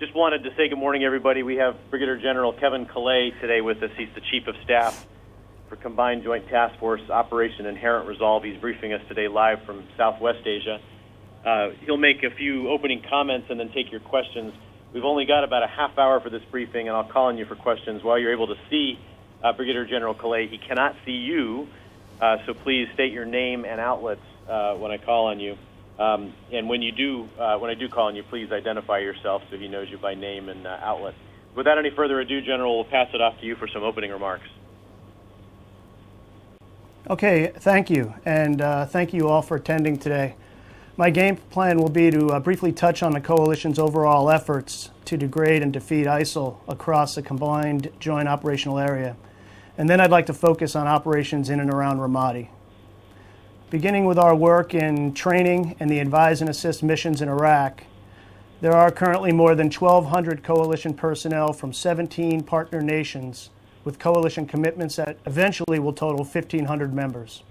Just wanted to say good morning, everybody. We have Brigadier General Kevin Killea today with us. He's the Chief of Staff for Combined Joint Task Force Operation Inherent Resolve. He's briefing us today live from Southwest Asia. He'll make a few opening comments and then take your questions. We've only got about a half hour for this briefing, and I'll call on you for questions. While you're able to see Brigadier General Killea, he cannot see you, so please state your name and outlets when I call on you. And when I do call on you, please identify yourself so he knows you by name and outlet. Without any further ado, General, we'll pass it off to you for some opening remarks. Okay, thank you, and thank you all for attending today. My game plan will be to briefly touch on the coalition's overall efforts to degrade and defeat ISIL across the combined joint operational area, and then I'd like to focus on operations in and around Ramadi. Beginning with our work in training and the advise and assist missions in Iraq, there are currently more than 1,200 coalition personnel from 17 partner nations with coalition commitments that eventually will total 1,500 members.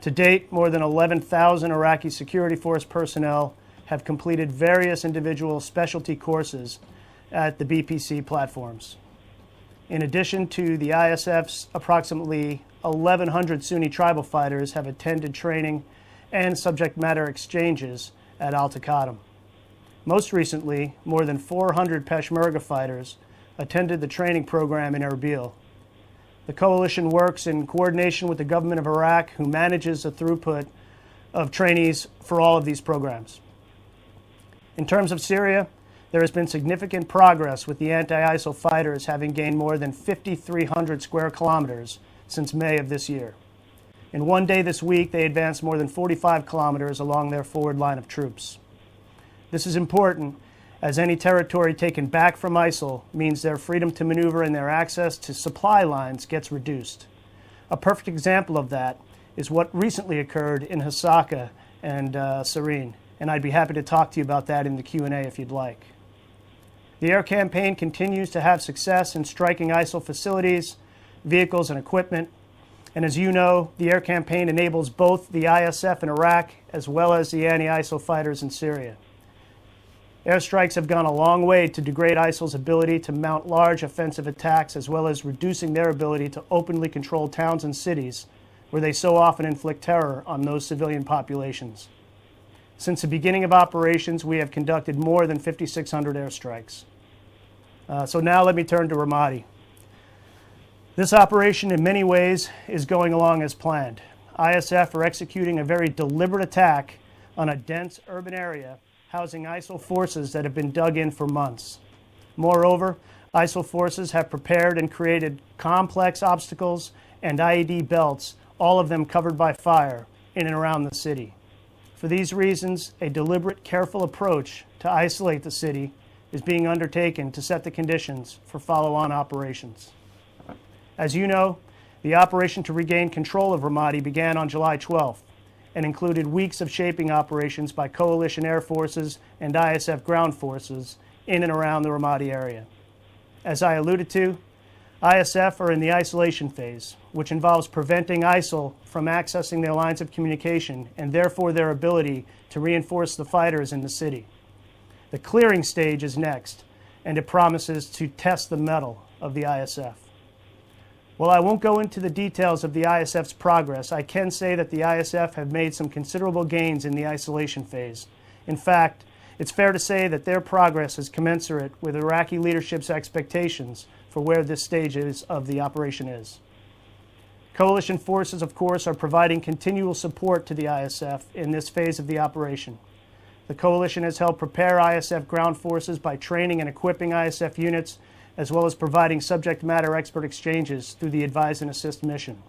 To date, more than 11,000 Iraqi security force personnel have completed various individual specialty courses at the BPC platforms. In addition to the ISF's approximately 1,100 Sunni tribal fighters have attended training and subject matter exchanges at Al-Taqadum. Most recently, more than 400 Peshmerga fighters attended the training program in Erbil. The coalition works in coordination with the government of Iraq, who manages the throughput of trainees for all of these programs. In terms of Syria, there has been significant progress with the anti-ISIL fighters having gained more than 5,300 square kilometers since May of this year. In one day this week, they advanced more than 45 kilometers along their forward line of troops. This is important, as any territory taken back from ISIL means their freedom to maneuver and their access to supply lines gets reduced. A perfect example of that is what recently occurred in Hasaka and Sarin, and I'd be happy to talk to you about that in the Q&A if you'd like. The air campaign continues to have success in striking ISIL facilities, vehicles, and equipment. And as you know, the air campaign enables both the ISF in Iraq as well as the anti-ISIL fighters in Syria. Airstrikes have gone a long way to degrade ISIL's ability to mount large offensive attacks, as well as reducing their ability to openly control towns and cities where they so often inflict terror on those civilian populations. Since the beginning of operations, we have conducted more than 5,600 airstrikes. So now let me turn to Ramadi. This operation in many ways is going along as planned. ISF are executing a very deliberate attack on a dense urban area housing ISIL forces that have been dug in for months. Moreover, ISIL forces have prepared and created complex obstacles and IED belts, all of them covered by fire, in and around the city. For these reasons, a deliberate, careful approach to isolate the city is being undertaken to set the conditions for follow-on operations. As you know, the operation to regain control of Ramadi began on July 12th and included weeks of shaping operations by coalition air forces and ISF ground forces in and around the Ramadi area. As I alluded to, ISF are in the isolation phase, which involves preventing ISIL from accessing their lines of communication and therefore their ability to reinforce the fighters in the city. The clearing stage is next, and it promises to test the mettle of the ISF. While I won't go into the details of the ISF's progress, I can say that the ISF have made some considerable gains in the isolation phase. In fact, it's fair to say that their progress is commensurate with Iraqi leadership's expectations for where this stage of the operation is. Coalition forces, of course, are providing continual support to the ISF in this phase of the operation. The coalition has helped prepare ISF ground forces by training and equipping ISF units, as well as providing subject matter expert exchanges through the Advise and Assist mission.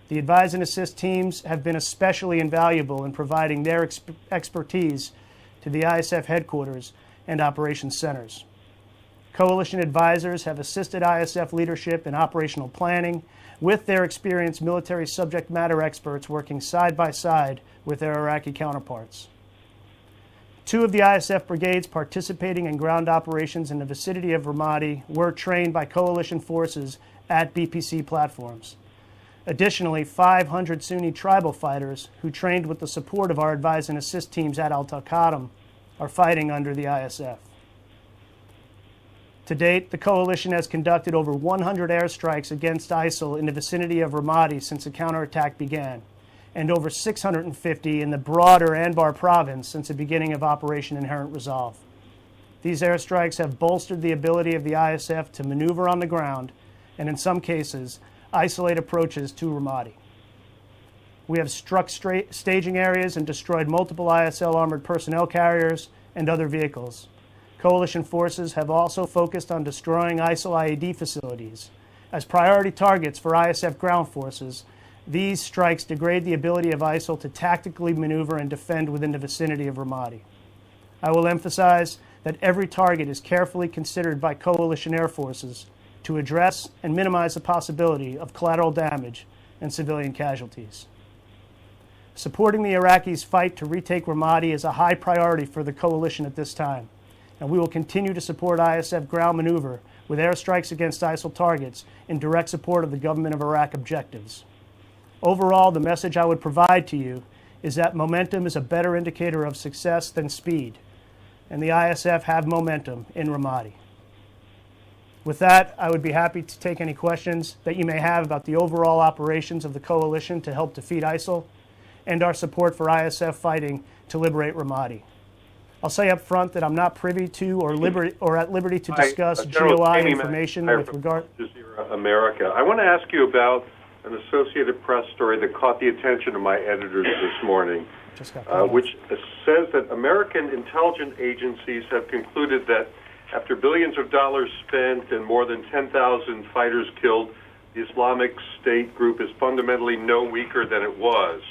The Advise and Assist teams have been especially invaluable in providing their expertise to the ISF headquarters and operations centers. Coalition advisors have assisted ISF leadership in operational planning with their experienced military subject matter experts working side by side with their Iraqi counterparts. Two of the ISF brigades participating in ground operations in the vicinity of Ramadi were trained by coalition forces at BPC platforms. Additionally, 500 Sunni tribal fighters who trained with the support of our Advise and Assist teams at Al-Taqadum are fighting under the ISF. To date, the coalition has conducted over 100 airstrikes against ISIL in the vicinity of Ramadi since the counterattack began, and over 650 in the broader Anbar province since the beginning of Operation Inherent Resolve. These airstrikes have bolstered the ability of the ISF to maneuver on the ground and, in some cases, isolate approaches to Ramadi. We have struck staging areas and destroyed multiple ISL armored personnel carriers and other vehicles. Coalition forces have also focused on destroying ISIL IED facilities. As priority targets for ISF ground forces, these strikes degrade the ability of ISIL to tactically maneuver and defend within the vicinity of Ramadi. I will emphasize that every target is carefully considered by coalition air forces to address and minimize the possibility of collateral damage and civilian casualties. Supporting the Iraqis' fight to retake Ramadi is a high priority for the coalition at this time, and we will continue to support ISF ground maneuver with airstrikes against ISIL targets in direct support of the government of Iraq objectives. Overall, the message I would provide to you is that momentum is a better indicator of success than speed, and the ISF have momentum in Ramadi. With that, I would be happy to take any questions that you may have about the overall operations of the coalition to help defeat ISIL and our support for ISF fighting to liberate Ramadi. I'll say up front that I'm not privy to or at liberty to discuss GOI information with regard to America. I want to ask you about an Associated Press story that caught the attention of my editors this morning, which says that American intelligence agencies have concluded that after billions of dollars spent and more than 10,000 fighters killed, the Islamic State group is fundamentally no weaker than it was.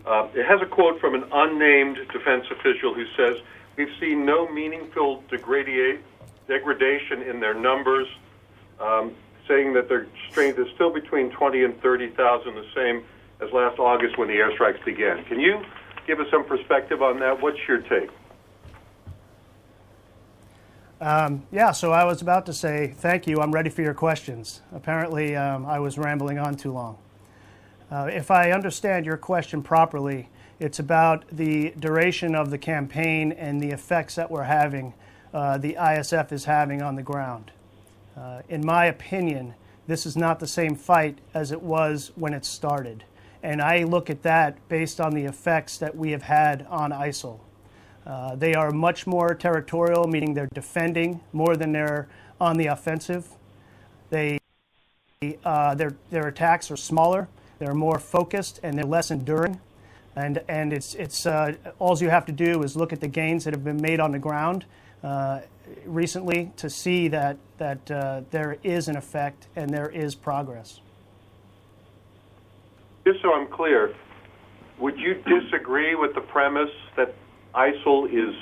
It has a quote from an unnamed defense official who says, "We've seen no meaningful degradation in their numbers," saying that their strength is still between 20 and 30,000, the same as last August when the airstrikes began. Can you give us some perspective on that? What's your take? Yeah, so I was about to say thank you. I'm ready for your questions. Apparently, I was rambling on too long. If I understand your question properly, it's about the duration of the campaign and the effects that we're having, the ISF is having on the ground. In my opinion, this is not the same fight as it was when it started. And I look at that based on the effects that we have had on ISIL. They are much more territorial, meaning they're defending more than they're on the offensive. Their attacks are smaller, they're more focused, and they're less enduring. And it's all you have to do is look at the gains that have been made on the ground recently to see that there is an effect and there is progress. Just so I'm clear, would you disagree with the premise that ISIL is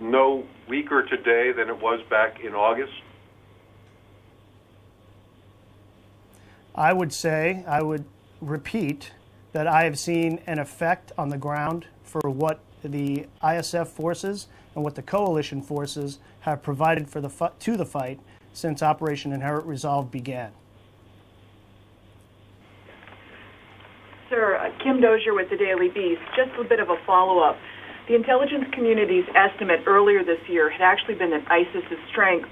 no weaker today than it was back in August? I would repeat that I have seen an effect on the ground for what the ISF forces and what the coalition forces have provided for to the fight since Operation Inherent Resolve began. Sir, Kim Dozier with the Daily Beast. Just a bit of a follow-up. The intelligence community's estimate earlier this year had actually been that ISIS's strength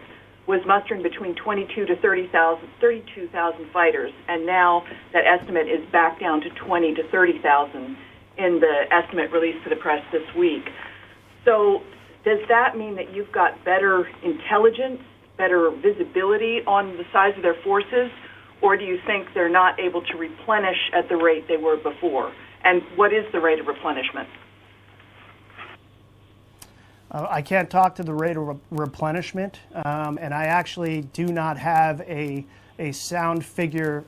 was mustering between 22 to 32,000 fighters, and now that estimate is back down to 20 to 30,000 in the estimate released to the press this week. So does that mean that you've got better intelligence, better visibility on the size of their forces, or do you think they're not able to replenish at the rate they were before? And what is the rate of replenishment? I can't talk to the rate of replenishment, and I actually do not have a sound figure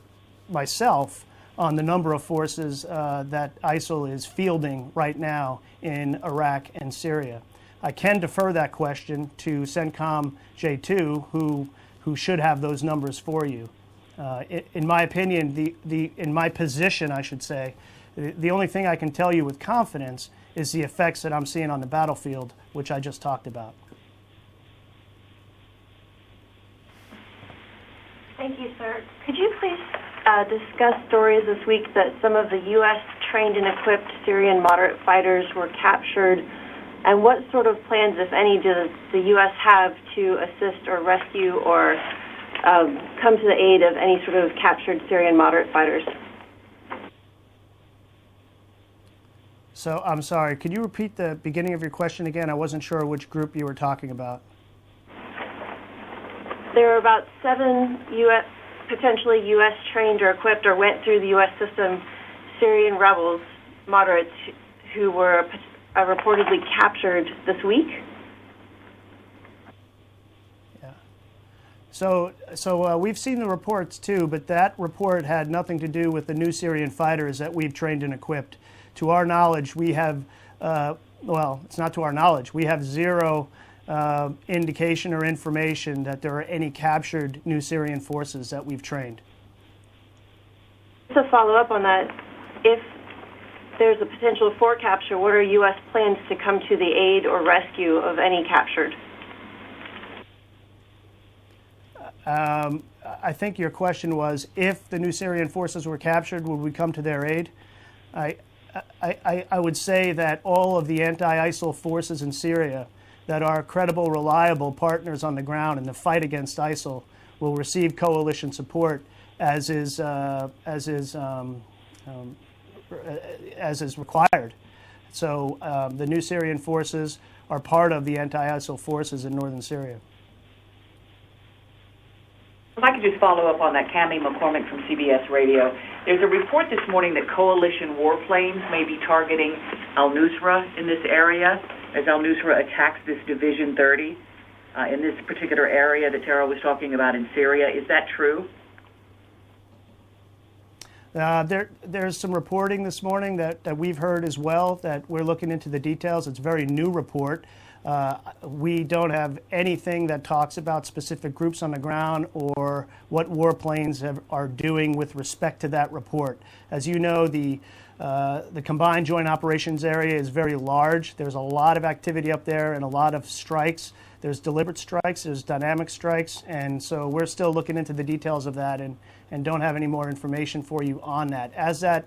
myself on the number of forces that ISIL is fielding right now in Iraq and Syria. I can defer that question to CENTCOM J2, who should have those numbers for you. In my opinion, in my position, I should say, the only thing I can tell you with confidence is the effects that I'm seeing on the battlefield, which I just talked about. Thank you, sir. Could you please discuss stories this week that some of the U.S. trained and equipped Syrian moderate fighters were captured And what sort of plans, if any, does the U.S. have to assist or rescue or come to the aid of any sort of captured Syrian moderate fighters? So I'm sorry, could you repeat the beginning of your question again? I wasn't sure which group you were talking about. There are about 7 potentially U.S. trained or equipped or went through the U.S. system Syrian rebels, moderates, who were reportedly captured this week. Yeah. So we've seen the reports too, but that report had nothing to do with the new Syrian fighters that we've trained and equipped. To our knowledge, we have, well, it's not to our knowledge, we have zero indication or information that there are any captured new Syrian forces that we've trained. To follow up on that, if there's a potential for capture, what are U.S. plans to come to the aid or rescue of any captured? I think your question was, if the new Syrian forces were captured, would we come to their aid? I would say that all of the anti-ISIL forces in Syria that are credible, reliable partners on the ground in the fight against ISIL will receive coalition support, as is required. So the new Syrian forces are part of the anti-ISIL forces in northern Syria. If I could just follow up on that, Cammie McCormick from CBS Radio. There's a report this morning that coalition warplanes may be targeting al-Nusra in this area as al-Nusra attacks this Division 30 in this particular area that Tara was talking about in Syria. Is that true? There's some reporting this morning that we've heard as well, that we're looking into the details. It's a very new report. We don't have anything that talks about specific groups on the ground or what warplanes are doing with respect to that report. As you know, the Combined Joint Operations Area is very large. There's a lot of activity up there and a lot of strikes. There's deliberate strikes, there's dynamic strikes, and so we're still looking into the details of that and don't have any more information for you on that. As that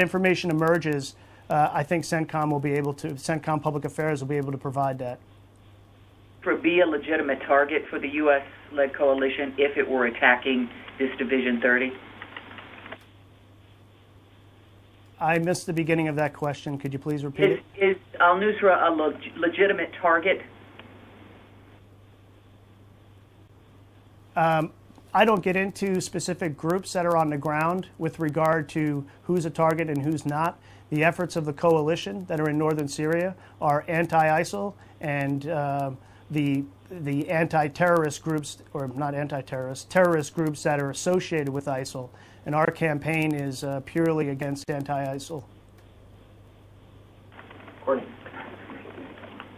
information emerges, I think CENTCOM Public Affairs will be able to provide that. For be a legitimate target for the U.S.-led coalition if it were attacking this Division 30? I missed the beginning of that question. Could you please repeat it? Is al-Nusra a legitimate target? I don't get into specific groups that are on the ground with regard to who's a target and who's not. The efforts of the coalition that are in northern Syria are anti-ISIL, and the anti-terrorist groups, or not anti-terrorist, terrorist groups that are associated with ISIL. And our campaign is purely against anti-ISIL. Courtney.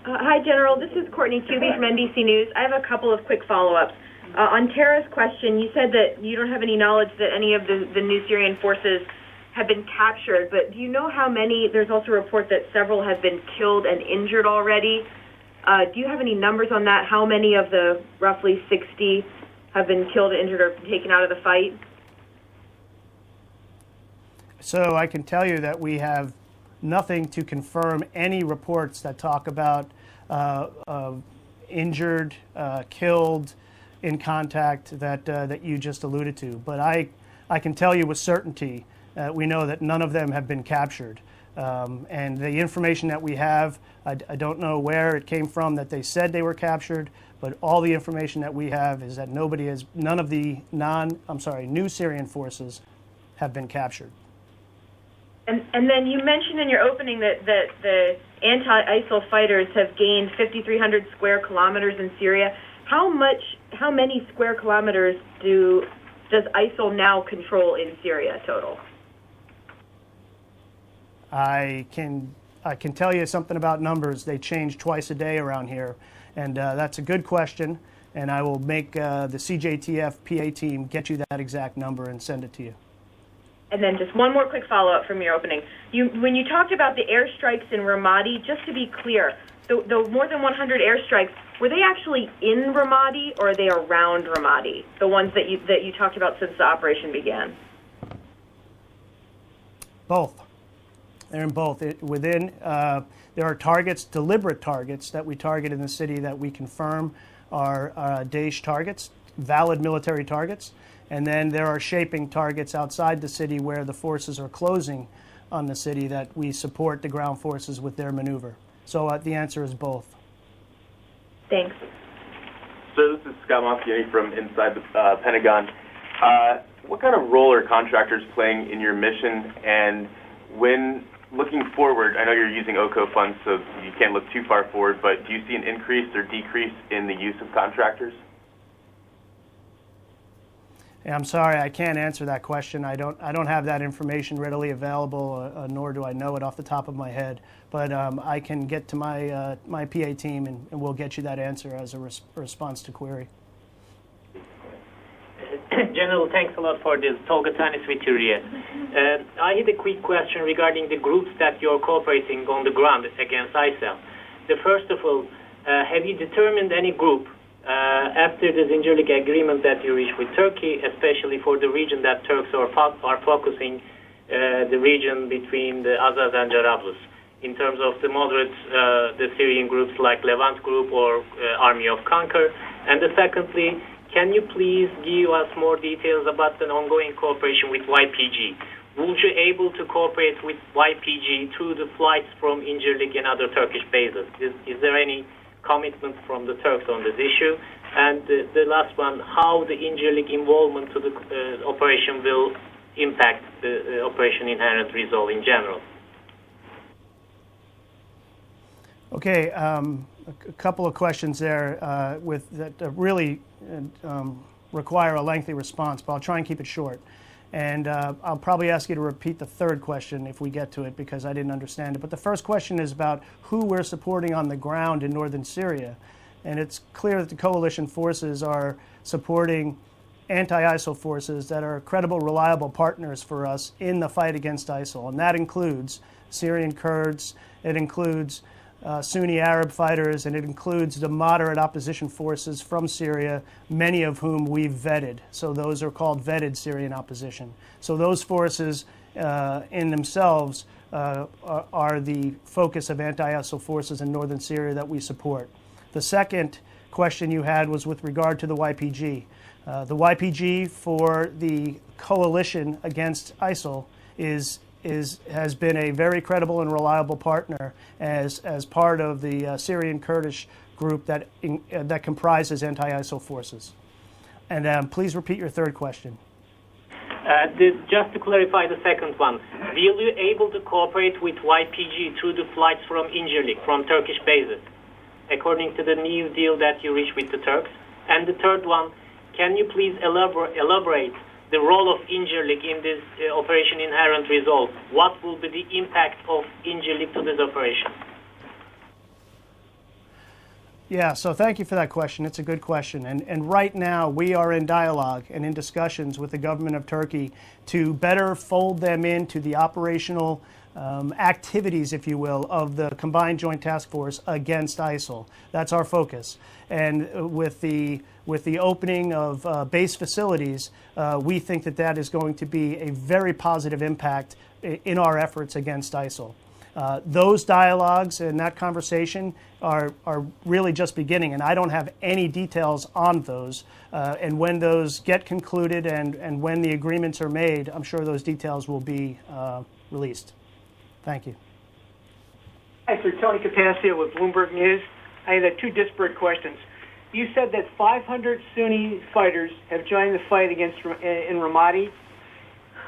Hi, General. This is Courtney Tubey from NBC News. I have a couple of quick follow-ups. On Tara's question, you said that you don't have any knowledge that any of the new Syrian forces have been captured, but do you know how many? There's also a report that several have been killed and injured already. Do you have any numbers on that? How many of the roughly 60 have been killed, injured, or taken out of the fight? So I can tell you that we have nothing to confirm any reports that talk about injured, killed, in contact that you just alluded to. But I can tell you with certainty we know that none of them have been captured. And the information that we have, I don't know where it came from that they said they were captured, but all the information that we have is that none of the new Syrian forces have been captured. And then you mentioned in your opening that the anti-ISIL fighters have gained 5,300 square kilometers in Syria. How many square kilometers does ISIL now control in Syria total? I can tell you something about numbers. They change twice a day around here, and that's a good question. And I will make the CJTF PA team get you that exact number and send it to you. And then just one more quick follow-up from your opening. When you talked about the airstrikes in Ramadi, just to be clear, the more than 100 airstrikes, were they actually in Ramadi or are they around Ramadi? The ones that you talked about since the operation began? Both. They're in both. Within There are targets, deliberate targets, that we target in the city that we confirm are Daesh targets, valid military targets. And then there are shaping targets outside the city where the forces are closing on the city that we support the ground forces with their maneuver. So the answer is both. Thanks. So this is Scott Moschiani from inside the Pentagon. What kind of role are contractors playing in your mission? And when looking forward, I know you're using OCO funds, so you can't look too far forward, but do you see an increase or decrease in the use of contractors? Yeah, I'm sorry, I can't answer that question. I don't have that information readily available, nor do I know it off the top of my head. But I can get to my my PA team, and we'll get you that answer as a response to query. General, thanks a lot for this. Tolga Tanis with Syria. I had a quick question regarding the groups that you're cooperating on the ground against ISIL. First of all, have you determined any group after the Zincirlik agreement that you reached with Turkey, especially for the region that Turks are focusing, the region between the Azaz and Jarablus, in terms of the moderates, the Syrian groups like Levant Group or Army of Conquer? And secondly, can you please give us more details about the ongoing cooperation with YPG? Would you able to cooperate with YPG through the flights from Incirlik and other Turkish bases? Is there any commitment from the Turks on this issue? And the last one, how the Incirlik involvement to the operation will impact the Operation Inherent Resolve in general? Okay, a couple of questions there that really require a lengthy response, but I'll try and keep it short. And I'll probably ask you to repeat the third question if we get to it, because I didn't understand it. But the first question is about who we're supporting on the ground in northern Syria. And it's clear that the coalition forces are supporting anti-ISIL forces that are credible, reliable partners for us in the fight against ISIL. And that includes Syrian Kurds, it includes Sunni Arab fighters, and it includes the moderate opposition forces from Syria, many of whom we've vetted. So those are called vetted Syrian opposition. So those forces in themselves are the focus of anti-ISIL forces in northern Syria that we support. The second question you had was with regard to the YPG. The YPG for the coalition against ISIL has been a very credible and reliable partner as part of the Syrian Kurdish group that comprises anti-ISIL forces. And please repeat your third question. Just to clarify the second one, will you able to cooperate with YPG through the flights from Incirlik, from Turkish bases, according to the new deal that you reached with the Turks? And the third one, can you please elaborate the role of Incirlik in this Operation Inherent Resolve? What will be the impact of Incirlik to this operation? Yeah, so thank you for that question. It's a good question. And right now we are in dialogue and in discussions with the government of Turkey to better fold them into the operational activities, if you will, of the Combined Joint Task Force against ISIL. That's our focus. And with the opening of base facilities, we think that is going to be a very positive impact in our efforts against ISIL. Those dialogues and that conversation are really just beginning, and I don't have any details on those. And when those get concluded and when the agreements are made, I'm sure those details will be released. Thank you. Hi, sir. Tony Capascio with Bloomberg News. I had two disparate questions. You said that 500 Sunni fighters have joined the fight against in Ramadi.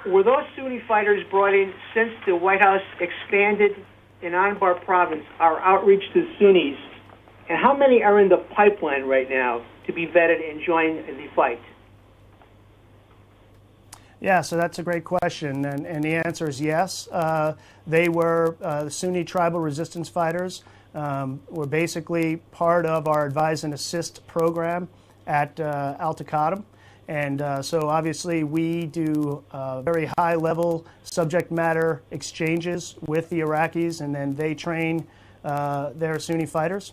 Were those Sunni fighters brought in since the White House expanded in Anbar province our outreach to Sunnis? And how many are in the pipeline right now to be vetted and join the fight? Yeah, so that's a great question, and the answer is yes. They were the Sunni tribal resistance fighters. Were basically part of our Advise and Assist program at Al-Taqaddum. And so obviously we do very high-level subject matter exchanges with the Iraqis, and then they train their Sunni fighters.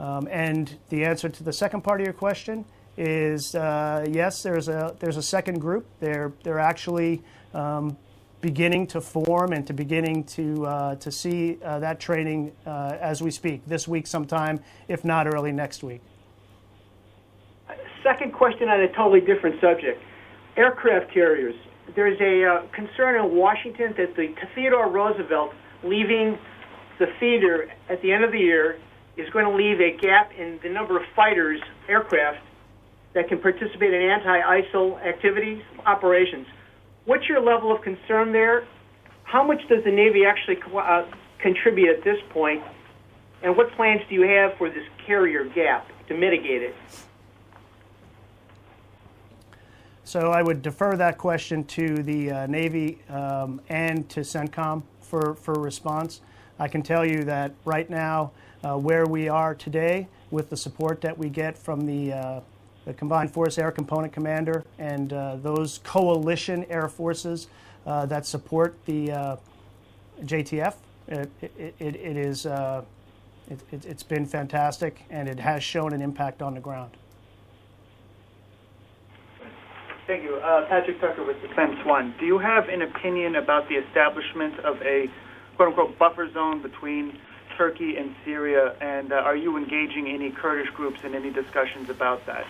And the answer to the second part of your question is yes, there's a second group. They're actually beginning to form and beginning to see that training as we speak, this week sometime, if not early next week. Second question on a totally different subject. Aircraft carriers. There's a concern in Washington that the Theodore Roosevelt leaving the theater at the end of the year is going to leave a gap in the number of fighters, aircraft, that can participate in anti-ISIL activities, operations. What's your level of concern there? How much does the Navy actually contribute at this point? And what plans do you have for this carrier gap to mitigate it? So I would defer that question to the Navy and to CENTCOM for response. I can tell you that right now, where we are today, with the support that we get from the Combined Force Air Component Commander and those coalition air forces that support the JTF, it's been fantastic, and it has shown an impact on the ground. Thank you. Patrick Tucker with Defense One. Do you have an opinion about the establishment of a quote-unquote buffer zone between Turkey and Syria, and are you engaging any Kurdish groups in any discussions about that?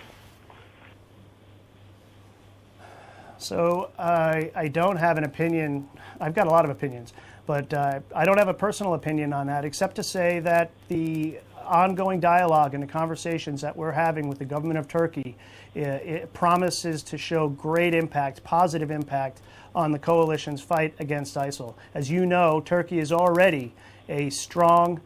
So I don't have an opinion. I've got a lot of opinions, but I don't have a personal opinion on that, except to say that the ongoing dialogue and the conversations that we're having with the government of Turkey, it promises to show great impact, positive impact on the coalition's fight against ISIL. As you know, Turkey is already a strong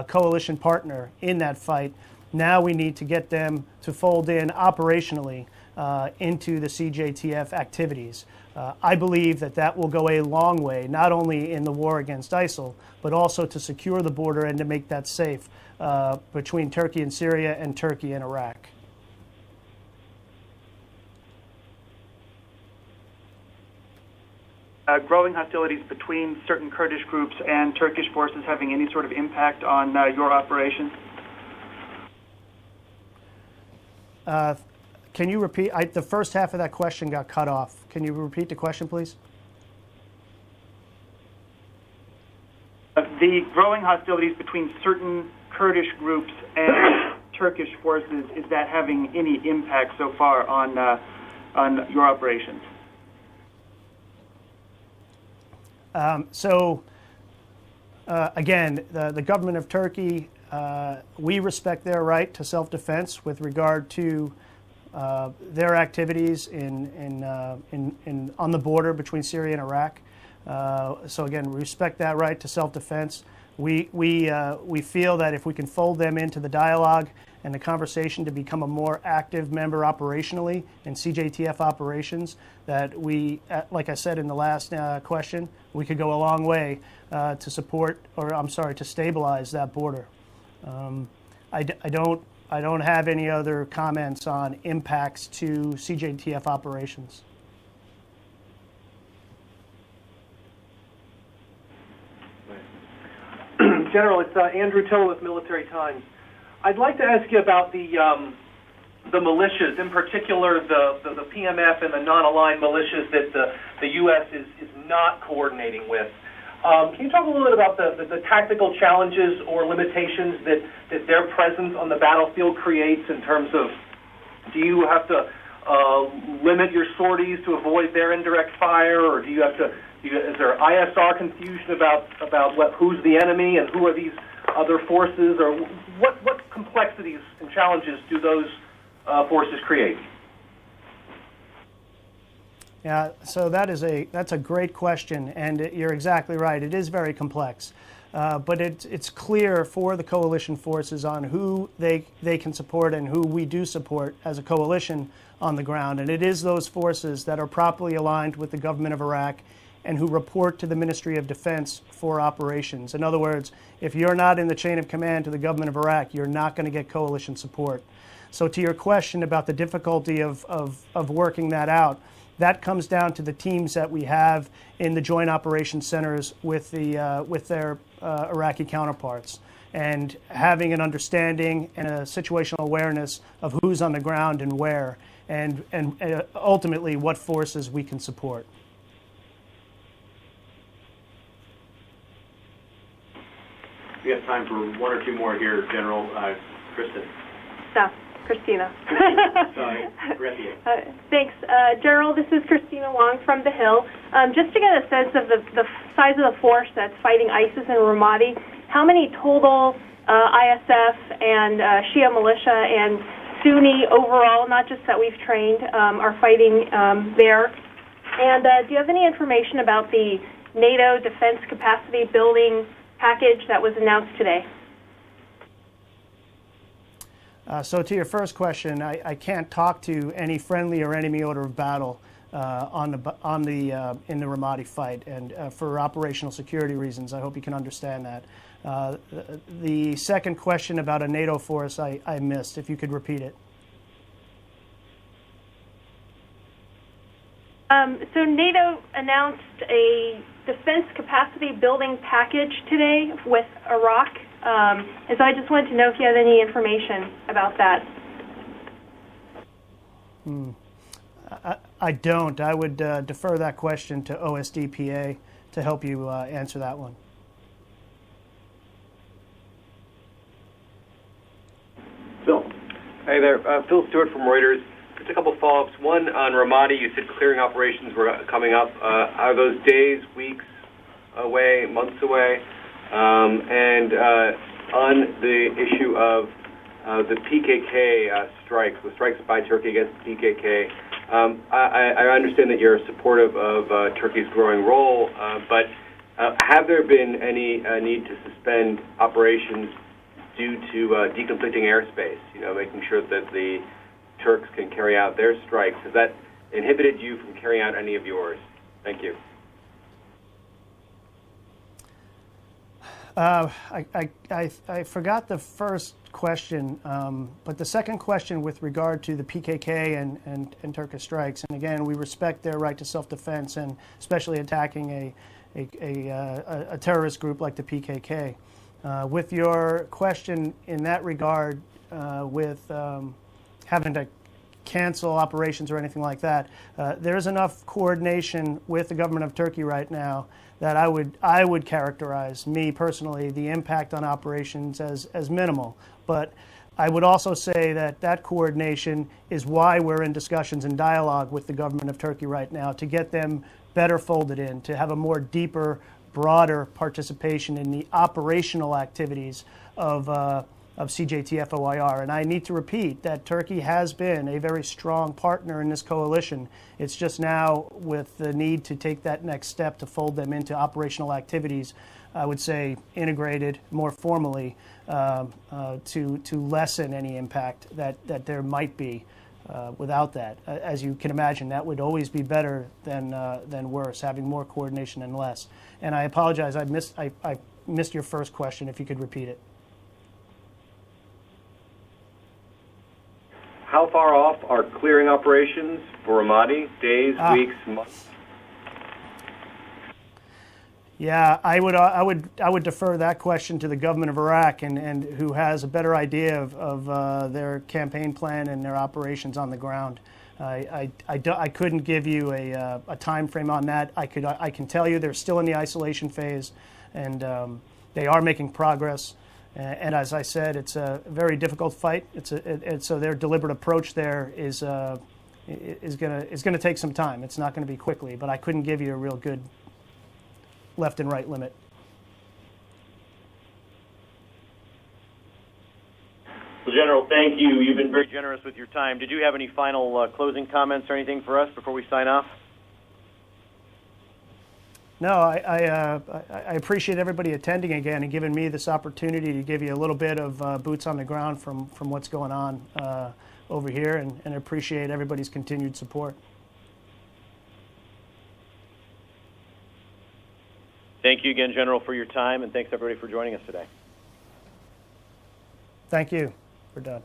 coalition partner in that fight. Now we need to get them to fold in operationally into the CJTF activities. I believe that will go a long way, not only in the war against ISIL, but also to secure the border and to make that safe between Turkey and Syria and Turkey and Iraq. Growing hostilities between certain Kurdish groups and Turkish forces having any sort of impact on your operations? Can you repeat? The first half of that question got cut off. Can you repeat the question, please? The growing hostilities between certain Kurdish groups and Turkish forces, is that having any impact so far on your operations? Again, the government of Turkey, we respect their right to self-defense with regard to their activities on the border between Syria and Iraq. So again, we respect that right to self-defense. We feel that if we can fold them into the dialogue and the conversation to become a more active member operationally in CJTF operations, that we, like I said in the last question, we could go a long way to stabilize that border. I don't have any other comments on impacts to CJTF operations. General, it's Andrew Tiller with Military Times. I'd like to ask you about the militias, in particular the PMF and the non-aligned militias that the U.S. is not coordinating with. Can you talk a little bit about the tactical challenges or limitations that their presence on the battlefield creates in terms of, do you have to limit your sorties to avoid their indirect fire, or do you have to? Is there ISR confusion about who's the enemy and who are these other forces, or what complexities and challenges do those forces create? Yeah, so that's a great question, and you're exactly right. It is very complex, but it's clear for the coalition forces on who they can support and who we do support as a coalition on the ground, and it is those forces that are properly aligned with the government of Iraq and who report to the Ministry of Defense for operations. In other words, if you're not in the chain of command to the government of Iraq, you're not going to get coalition support. So to your question about the difficulty of working that out, that comes down to the teams that we have in the joint operations centers with their Iraqi counterparts, and having an understanding and a situational awareness of who's on the ground and where, and ultimately what forces we can support. We have time for one or two more here, General. Kristen. Christina. Sorry, Brigadier. Thanks. General, this is Christina Long from The Hill. Just to get a sense of the size of the force that's fighting ISIS in Ramadi, how many total ISF and Shia militia and Sunni overall, not just that we've trained, are fighting there? And do you have any information about the NATO defense capacity building package that was announced today? So to your first question, I can't talk to any friendly or enemy order of battle in the Ramadi fight, and for operational security reasons, I hope you can understand that. The second question about a NATO force, I missed. If you could repeat it. So NATO announced a defense capacity building package today with Iraq. And so I just wanted to know if you had any information about that. I don't. I would defer that question to OSDPA to help you answer that one. Phil. Hey there. Phil Stewart from Reuters. Just a couple follow-ups. One on Ramadi, you said clearing operations were coming up. Are those days, weeks away, months away? And on the issue of the PKK strikes, the strikes by Turkey against the PKK, I understand that you're supportive of Turkey's growing role, but have there been any need to suspend operations due to deconflicting airspace, making sure that the Turks can carry out their strikes? Has that inhibited you from carrying out any of yours? Thank you. I forgot the first question, but the second question with regard to the PKK and Turkish strikes, and again, we respect their right to self-defense, and especially attacking a terrorist group like the PKK. With your question in that regard, with having to cancel operations or anything like that, there's enough coordination with the government of Turkey right now that I would characterize, me personally, the impact on operations as minimal. But I would also say that coordination is why we're in discussions and dialogue with the government of Turkey right now, to get them better folded in, to have a more deeper, broader participation in the operational activities of CJTF-OIR. And I need to repeat that Turkey has been a very strong partner in this coalition. It's just now with the need to take that next step to fold them into operational activities, I would say integrated more formally, to lessen any impact that there might be without that. As you can imagine, that would always be better than worse, having more coordination and less. And I apologize, I missed your first question, if you could repeat it. How far off are clearing operations for Ramadi? Days, weeks, months? Yeah, I would defer that question to the government of Iraq, and who has a better idea of their campaign plan and their operations on the ground. I couldn't give you a time frame on that. I can tell you they're still in the isolation phase, and they are making progress. And as I said, it's a very difficult fight. So their deliberate approach there is going to take some time. It's not going to be quickly, but I couldn't give you a real good left and right limit. Well, General, thank you. You've been very generous with your time. Did you have any final closing comments or anything for us before we sign off? No, I appreciate everybody attending again and giving me this opportunity to give you a little bit of boots on the ground from what's going on over here, and appreciate everybody's continued support. Thank you again, General, for your time, and thanks everybody for joining us today. Thank you. We're done.